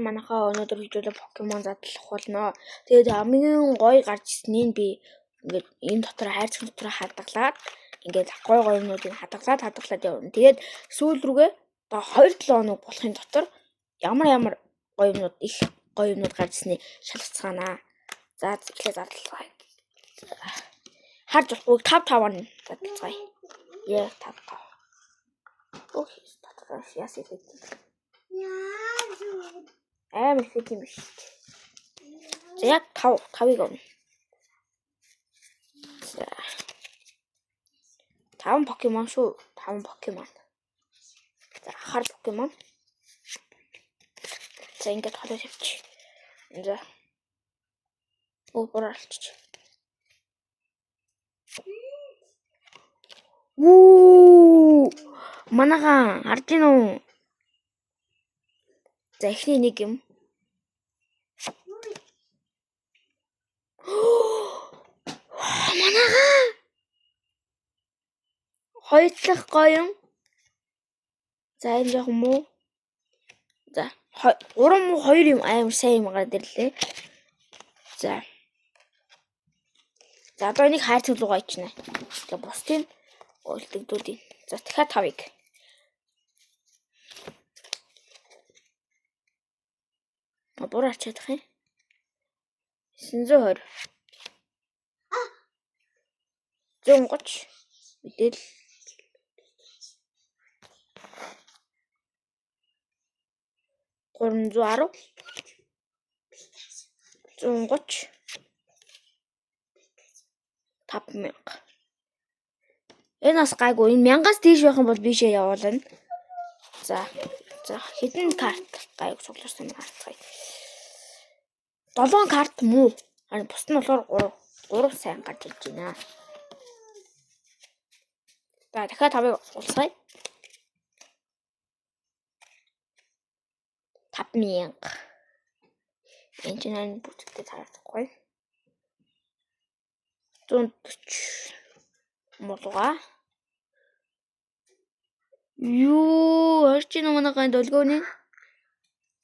Манайхаа өнөөдөр хичээлээ Покемon задлах болно. Тэгээд хамгийн гоё гарч ирснийг би ингээд энэ дотор хайрцаг дотор хадгалаад ингээд гоё юмнуудыг хадгалаад явна. Тэгээд сүүл рүүгээ одоо 2-7 хоног болохын дотор ямар их гоё юмнууд гарч ирснийг шалгацгаанаа. За эхлээ задлаа. Харж болохгүй 5-5-аар задлаа. Яа 5-5. Ох статус яс ихэд. Амар их юм биш. За яг 5-5-ыг өгнө. За 5 Покемон шүү. 5 Покемон. За хар Покемон. За ингээд холоо тавьчих. За. Ууралч. Манайхан харж гин үү? За эхний нэг юм. Манайхан хоёр дахь гоё юм. За энэ жоох муу. За 3 муу 2 юм амар сайн юм гараад ирлээ. За. За одоо энийг хайрцаг руу гайчна. Тэгээ бусдын өлтөгдүүдийн. За дахиад 5-ыг. Буруу ачаадах юм. 920. 130 мэдэл 310 130 5000. Энэ бас гайгүй. Энэ 1000-аас дээш байх юм бол бишээ явуулна. За хэдэн карт гайг цуглуулсан юм харцгаая. 7 карт муу. Харин бусд нь болохоор 3 сайн гарч ирж байна. За дахиад 5-ыг уулзгаая. 5000. Энэ ч нань бүтэгтэй таахгүй. 140 мулга. Юу орчин манайхаа долгооны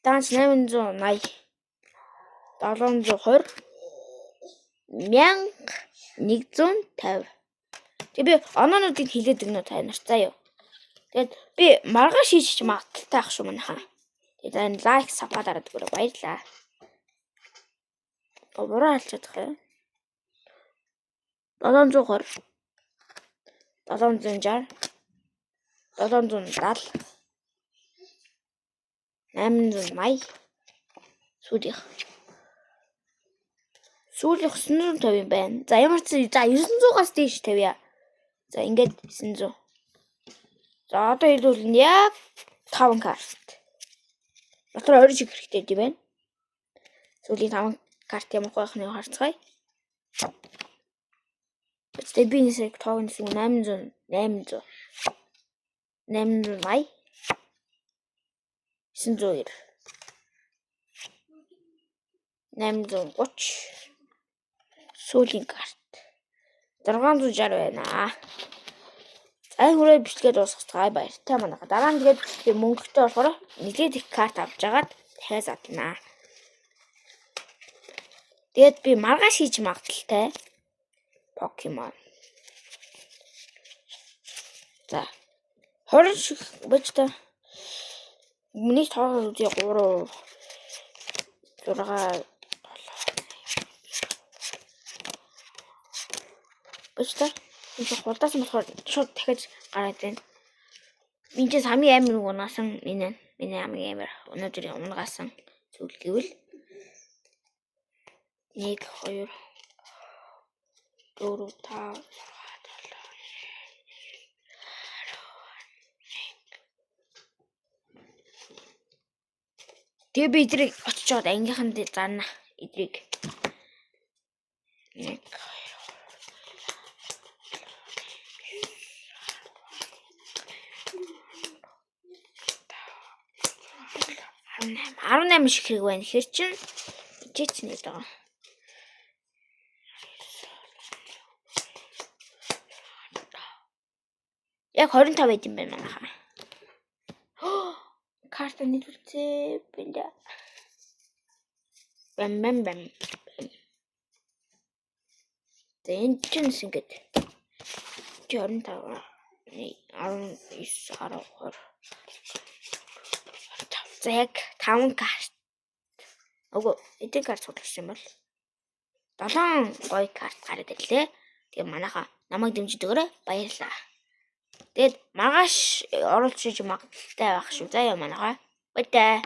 данс 880 720 1150. Тэгээ би оноонуудыг хилээд өгнө та нарт заяа. Тэгээд би маргааш хийж магадaltaй ах шүү манайхаа. Тэгээд лайк сабаа дараад өгөөрэй баярлаа. Буруу алчаадах юм. 720 760 770 880 сүүлийнх 950 байна. За ямар ч за 900-аас дээш тавья. За ингээд 900. За одоо хэлбэл яг 5 карт. Дотор 20 шиг хэрэгтэй юм байна. Сүүлийн 5 карт ямар байхныг харцгаая. Бэцтэй бизнесийг тоогнос 800 880 990 830 сүүлийн карт 660 байна. За хүрээ бичлэгээ дуусгацгаая баяртай манайха. Дараа нь тэгээд мөнгөтэй болохоор нэлээд их карт авч жагаад дахиад задлнаа. Тэгээд би маргааш хийж магадaltaй Покемон. За 20 шиг бачта. Миний тоо үгүй 3 6 бачта. Энэ хурдаас болохоор шууд дахиж гараад байна. Миний хамгийн амар унаасан миний хамгийн амар өнөөдөр унагаасан зүйл гэвэл 1 2 4 5 Тэгээ би эдрийг очичоод ангийнханд зарна. Эдрийг. 1 18 шиг хэрэг байна. Хэр чин ичээч нэ даа. Яг 25 байд юм байна манайхаа. Карта нийлүүлцээ бинда. Бам бам бам. За энэ чинь ингээд 25 19 12 за яг 5 карт. Өгөө эдгээр карт судалсан юм бол 7 гоё карт гараад ирлээ. Тэгээ манайха намайг дэмжиж өгөөрэй. Баярлалаа. Тэгээд маргааш оруулж иж магадaltaй байх шүү заяа манайха. Баяртай.